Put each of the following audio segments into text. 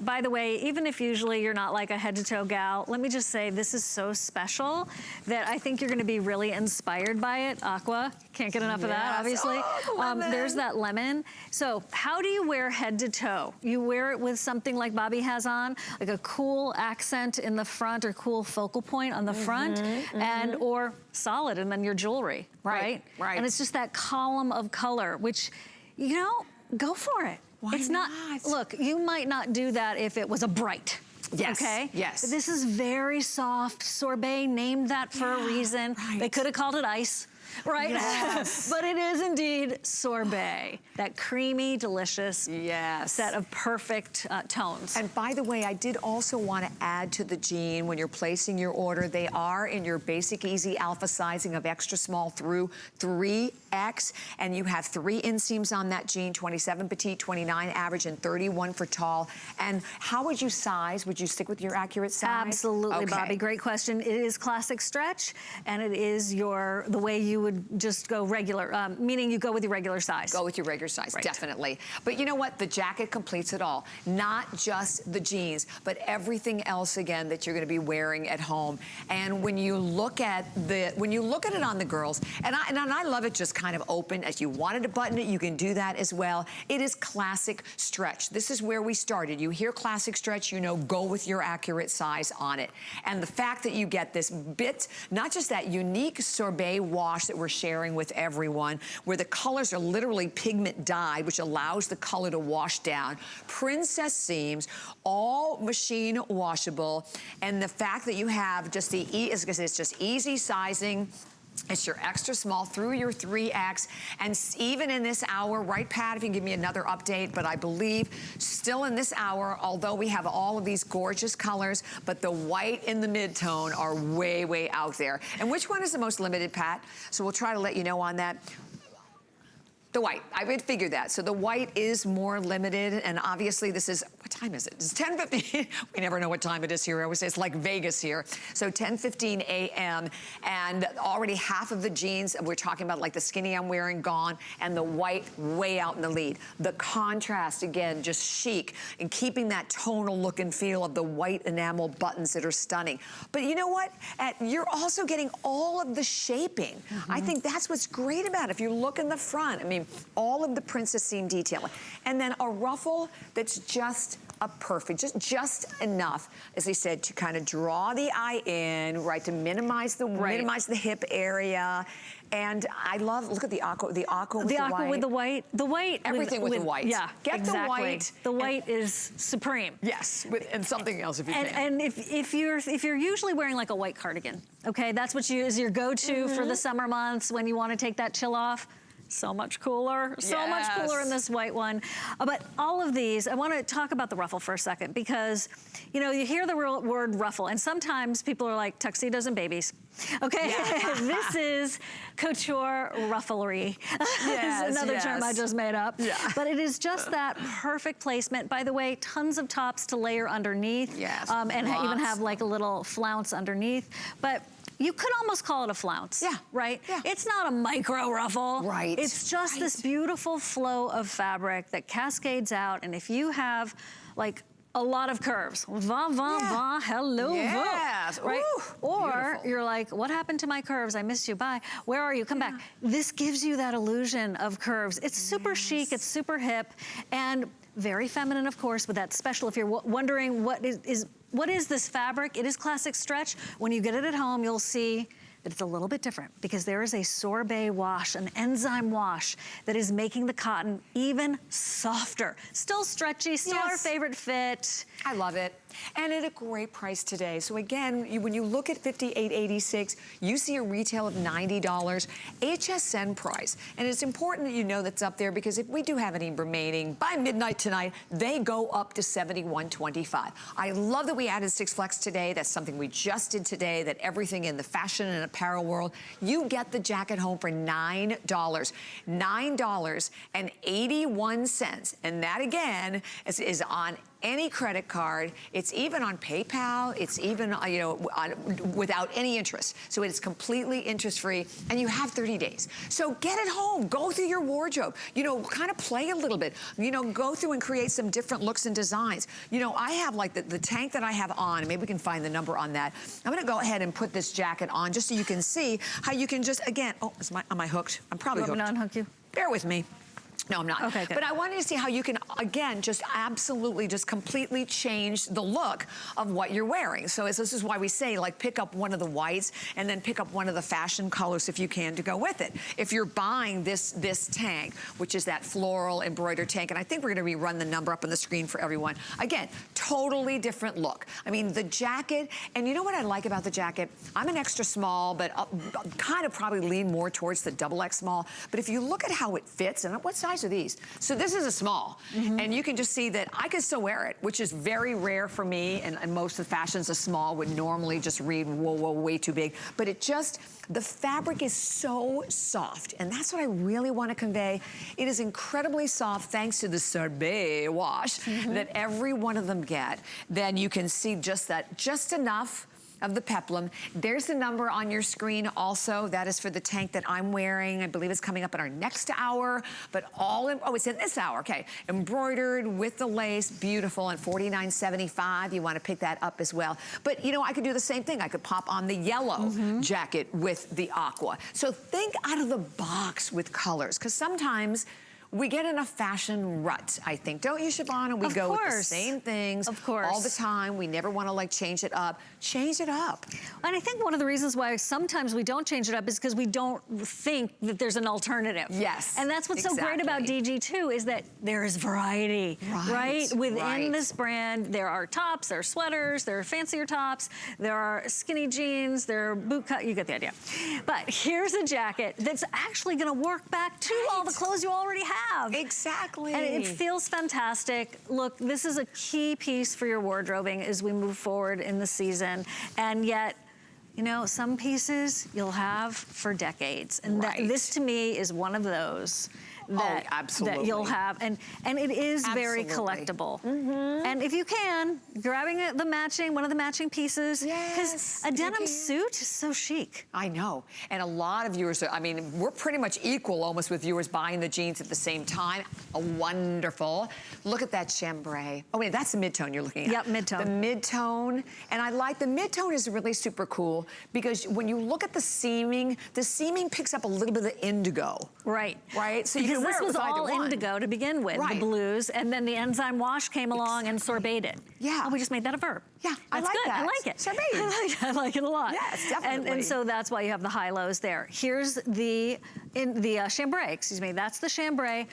By the way, even if usually you're not like a head to toe gal, let me just say this is so special that I think you're gonna be really inspired by it. Aqua, can't get enough of that, obviously. Oh, there's that lemon. So how do you wear head to toe? You wear it with something like Bobby has on, like a cool accent in the front or cool focal point on the front, and or solid and then your jewelry, right? Right. And it's just that column of color, which, you know, go for it. Why it's not, look, you might not do that if it was a bright. Yes, okay? yes. But this is very soft. Sorbet named that for a reason. Right. They could have called it ice, right? Yes. But it is indeed sorbet. That creamy, delicious set of perfect tones. And by the way, I did also want to add to the jean when you're placing your order, they are in your basic easy alpha sizing of extra small through 3X, and you have 3 inseams on that jean, 27 petite, 29 average, and 31 for tall. And how would you size? Would you stick with your accurate size? Absolutely, Bobby. Great question. It is classic stretch, and it is the way you would just go regular, meaning you go with your regular size. Go with your regular size, definitely. But you know what? The jacket completes it all. Not just the jeans, but everything else again that you're going to be wearing at home. And when you look at it on the girls, and I love it just kind of open. As you wanted to button it, you can do that as well. It is classic stretch. This is where we started. You hear classic stretch, you know, go with your accurate size on it. And the fact that you get this bit, not just that unique sorbet wash that we're sharing with everyone, where the colors are literally pigment dyed, which allows the color to wash down. Princess seams, all machine washable, and the fact that you have just it's just easy sizing. It's your extra small through your 3X, and even in this hour, right, Pat, if you can give me another update, but I believe still in this hour, although we have all of these gorgeous colors, but the white in the mid-tone are way, way out there. And which one is the most limited, Pat? So we'll try to let you know on that. The white, I would figure that. So the white is more limited, and obviously this is, what time is it? It's 10:15. We never know what time it is here. I always say it's like Vegas here. So 10:15 a.m. and already half of the jeans, we're talking about like the skinny I'm wearing, gone, and the white way out in the lead. The contrast, again, just chic, and keeping that tonal look and feel of the white enamel buttons that are stunning. But you know what? You're also getting all of the shaping. I think that's what's great about it. If you look in the front, I mean, all of the princess seam detailing. And then a ruffle that's just a perfect, just enough, as I said, to kind of draw the eye in, right, to minimize the hip area. And I love, look at the aqua with the white. The white. Everything with the white. Yeah, Get the white. The white is supreme. Yes, and something else if you can. And if you're usually wearing like a white cardigan, okay, that's what is your go-to for the summer months when you want to take that chill off. So much cooler, so much cooler in this white one. But all of these, I want to talk about the ruffle for a second, because, you know, you hear the word ruffle, and sometimes people are like, tuxedos and babies. Okay, this is couture rufflery. It's another term I just made up. But it is just that perfect placement. By the way, tons of tops to layer underneath. And even have like a little flounce underneath. But you could almost call it a flounce, right? It's not a micro ruffle. Right. It's just this beautiful flow of fabric that cascades out, and if you have like a lot of curves, hello, right? Or you're like, what happened to my curves? I missed you, bye. Where are you? Come back. This gives you that illusion of curves. It's super chic, it's super hip, and very feminine, of course, but that's special. If you're wondering what is this fabric, it is classic stretch. When you get it at home, you'll see that it's a little bit different, because there is a sorbet wash, an enzyme wash, that is making the cotton even softer. Still stretchy, still our favorite fit. I love it. And at a great price today. So again, when you look at $58.86, you see a retail of $90, HSN price. And it's important that you know that's up there, because if we do have any remaining by midnight tonight, they go up to $71.25. I love that we added 6 flex today. That's something we just did today, that everything in the fashion and apparel world, you get the jacket home for $9. $9.81. And that again is on any credit card. It's even on PayPal. It's even, you know, without any interest. So it's completely interest-free, and you have 30 days. So get it home. Go through your wardrobe. You know, kind of play a little bit. You know, go through and create some different looks and designs. You know, I have like the tank that I have on, and maybe we can find the number on that. I'm gonna go ahead and put this jacket on just so you can see how you can just, again, oh, am I hooked? I'm probably hooked. You want me to unhook you? Bear with me. No, I'm not. Okay, good. But I wanted to see how you can, again, just absolutely just completely change the look of what you're wearing. So this is why we say, like, pick up one of the whites and then pick up one of the fashion colors if you can to go with it. If you're buying this tank, which is that floral embroidered tank, and I think we're going to rerun the number up on the screen for everyone. Again, totally different look. I mean, the jacket, and you know what I like about the jacket? I'm an extra small, but kind of probably lean more towards the XX small. But if you look at how it fits, and what size are these? So this is a small, and you can just see that I can still wear it, which is very rare for me, and most of the fashions, a small would normally just read, whoa, whoa, way too big. But it just, the fabric is so soft, and that's what I really want to convey. It is incredibly soft thanks to the sorbet wash that every one of them get. Then you can see just that, just enough of the peplum. There's the number on your screen also. That is for the tank that I'm wearing. I believe it's coming up in our next hour, but all in, oh, it's in this hour, okay. Embroidered with the lace, beautiful, and $49.75. You want to pick that up as well. But you know, I could do the same thing. I could pop on the yellow jacket with the aqua. So think out of the box with colors, because sometimes we get in a fashion rut, I think. Don't you, Siobhan? And we go with the same things all the time. We never want to like change it up. Change it up. And I think one of the reasons why sometimes we don't change it up is because we don't think that there's an alternative. Yes. And that's what's so great about DG2 is that there is variety, right? Within this brand, there are tops, there are sweaters, there are fancier tops, there are skinny jeans, there are boot cut, you get the idea. But here's a jacket that's actually gonna work back to all the clothes you already have. Exactly. And it feels fantastic. Look, this is a key piece for your wardrobing as we move forward in the season. And yet, you know, some pieces you'll have for decades. And this to me is one of those that, that you'll have. And it is very collectible. And if you can, grabbing the matching, one of the matching pieces, because a denim suit is so chic. I know. And a lot of viewers, I mean, we're pretty much equal almost with viewers buying the jeans at the same time. Wonderful. Look at that chambray. Oh wait, that's the mid-tone you're looking at. Yep, mid-tone. The mid-tone. And I like, the mid-tone is really super cool because when you look at the seaming picks up a little bit of the indigo. Right. Right? So because this was all indigo to begin with, the blues, and then the enzyme wash came along and sorbeted it. Yeah. Oh, we just made that a verb. Yeah, I like that. I like it. Sorbet. I like it a lot. Yes, definitely. And so that's why you have the high-lows there. Here's the chambray, excuse me. That's the chambray.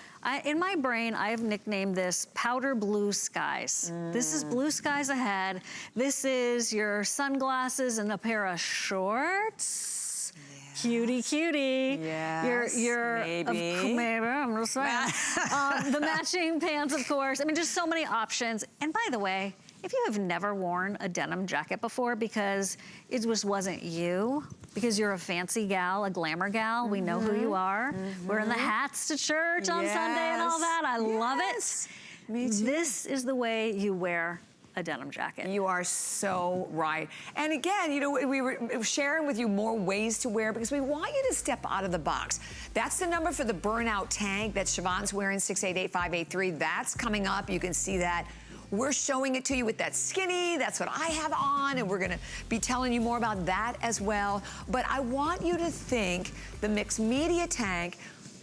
In my brain, I have nicknamed this powder blue skies. This is blue skies ahead. This is your sunglasses and a pair of shorts. Cutie, cutie. Yes, maybe. Maybe, I'm just saying. The matching pants, of course. I mean, just so many options. And by the way, if you have never worn a denim jacket before because it just wasn't you, because you're a fancy gal, a glamour gal, we know who you are. Wearing the hats to church on Sunday and all that. I love it. Me too. This is the way you wear a denim jacket. You are so right. And again, you know, we were sharing with you more ways to wear because we want you to step out of the box. That's the number for the Burnout Tank that Siobhan's wearing, 688-583. That's coming up. You can see that. We're showing it to you with that skinny. That's what I have on, and we're gonna be telling you more about that as well. But I want you to think the mixed media tank,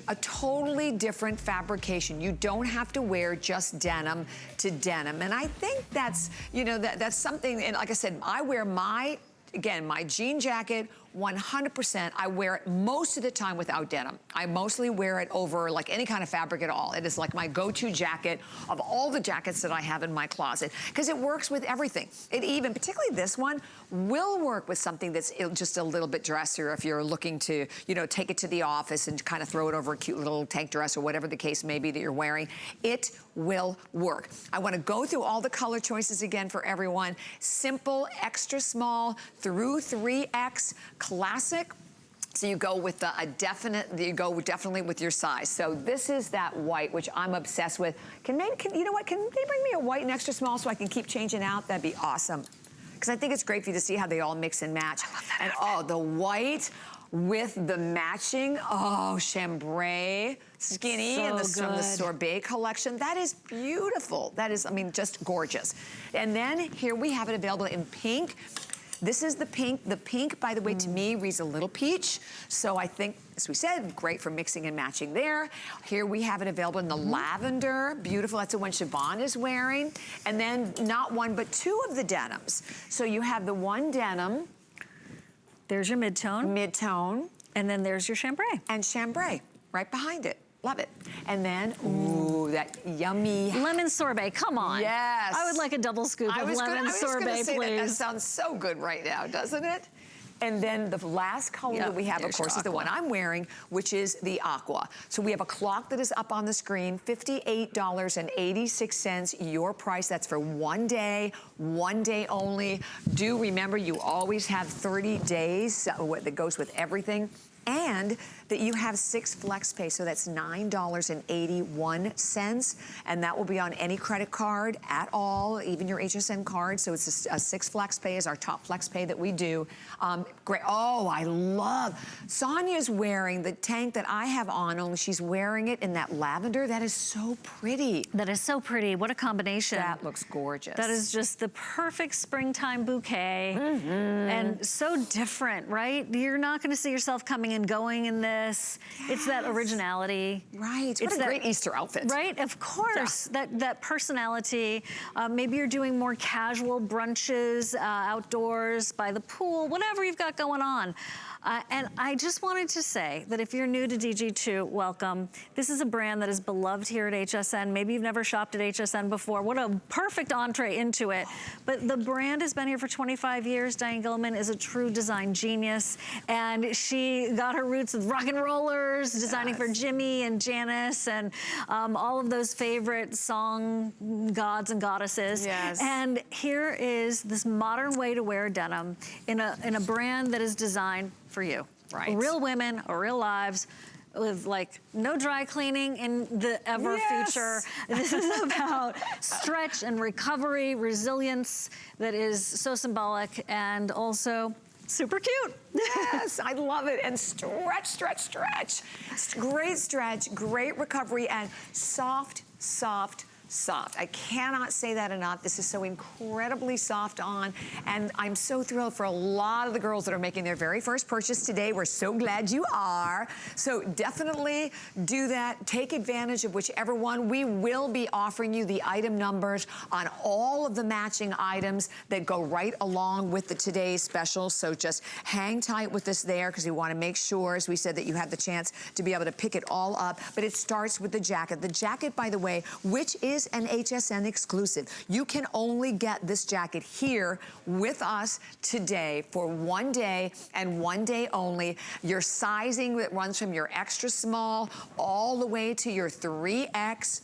a totally different fabrication. You don't have to wear just denim to denim. And I think that's, you know, that's something, and like I said, I wear my jean jacket 100%. I wear it most of the time without denim. I mostly wear it over like any kind of fabric at all. It is like my go-to jacket of all the jackets that I have in my closet because it works with everything. It even, particularly this one, will work with something that's just a little bit dressier if you're looking to, you know, take it to the office and kind of throw it over a cute little tank dress or whatever the case may be that you're wearing. It will work. I want to go through all the color choices again for everyone. Simple, extra small, through 3X, classic, So you go with you go definitely with your size. So this is that white, which I'm obsessed with. You know what, can they bring me a white and extra small so I can keep changing out? That'd be awesome. Because I think it's great for you to see how they all mix and match. I love that and outfit. the white with the matching, chambray skinny so from the good. sorbet collection. That is beautiful. That is, I mean, just gorgeous. And then here we have it available in pink. This is the pink. The pink, by the way, to me, reads a little peach. So I think, as we said, great for mixing and matching there. Here we have it available in the lavender. Beautiful. That's the one Siobhan is wearing. And then not one, but two of the denims. So you have the one denim. There's your mid-tone. Mid-tone. And then there's your chambray. And chambray right behind it. Love it. And then, ooh, that yummy. Lemon sorbet, come on. Yes. I would like a double scoop of lemon sorbet, please. That sounds so good right now, doesn't it? And then the last color that we have, of course, is the one I'm wearing, which is the Aqua. So we have a clock that is up on the screen, $58.86, your price. That's for one day only. Do remember, you always have 30 days that goes with everything. And that you have 6 flex pay, so that's $9.81, and that will be on any credit card at all, even your HSN card. So it's a 6 flex pay is our top flex pay that we do. Great. Oh, I love. Sonia's wearing the tank that I have on, only she's wearing it in that lavender. That is so pretty. That is so pretty. What a combination. That looks gorgeous. That is just the perfect springtime bouquet. And so different, right? You're not going to see yourself coming and going in this. Yes. It's that originality. Right. What a great Easter outfit. Right, of course. Yeah. That personality. Maybe you're doing more casual brunches, outdoors, by the pool, whatever you've got going on. And I just wanted to say that if you're new to DG2, welcome. This is a brand that is beloved here at HSN. Maybe you've never shopped at HSN before. What a perfect entree into it. But the brand has been here for 25 years. Diane Gilman is a true design genius. And she got her roots with rock and rollers, designing for Jimmy and Janice and all of those favorite song gods and goddesses. Yes. And here is this modern way to wear denim in a brand that is designed for you. Right. Real women, or real lives, with like no dry cleaning in the ever future. This is about stretch and recovery, resilience that is so symbolic and also super cute. Yes, I love it. And stretch, stretch, stretch. Great stretch, great recovery, and soft, soft, soft. I cannot say that enough. This is so incredibly soft on, and I'm so thrilled for a lot of the girls that are making their very first purchase today. We're so glad you are. So definitely do that. Take advantage of whichever one. We will be offering you the item numbers on all of the matching items that go right along with the today's special. So just hang tight with us there, because we want to make sure, as we said, that you have the chance to be able to pick it all up. But it starts with the jacket. The jacket, by the way, which is an HSN exclusive. You can only get this jacket here with us today for one day and one day only. Your sizing that runs from your extra small all the way to your 3X.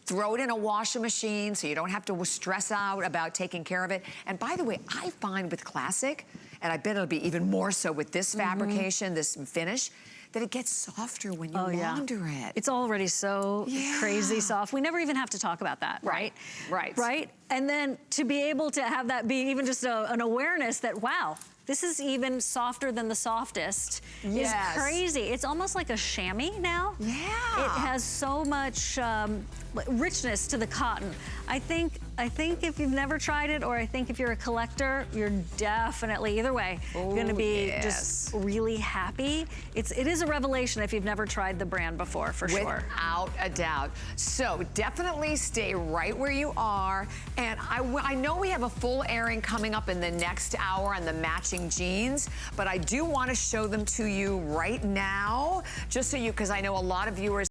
Throw it in a washing machine so you don't have to stress out about taking care of it. And by the way, I find with classic, and I bet it'll be even more so with this fabrication, this finish, that it gets softer when you launder it. It's already so crazy soft. We never even have to talk about that, right? Right? And then to be able to have that be even just an awareness that, wow, this is even softer than the softest is crazy. It's almost like a chamois now. Yeah. It has so much richness to the cotton. I think if you've never tried it, or I think if you're a collector, you're definitely, either way, gonna be just really happy. It is a revelation if you've never tried the brand before, for sure. Without a doubt. So definitely stay right where you are. And I know we have a full airing coming up in the next hour on the matching jeans, but I do want to show them to you right now, just so because I know a lot of viewers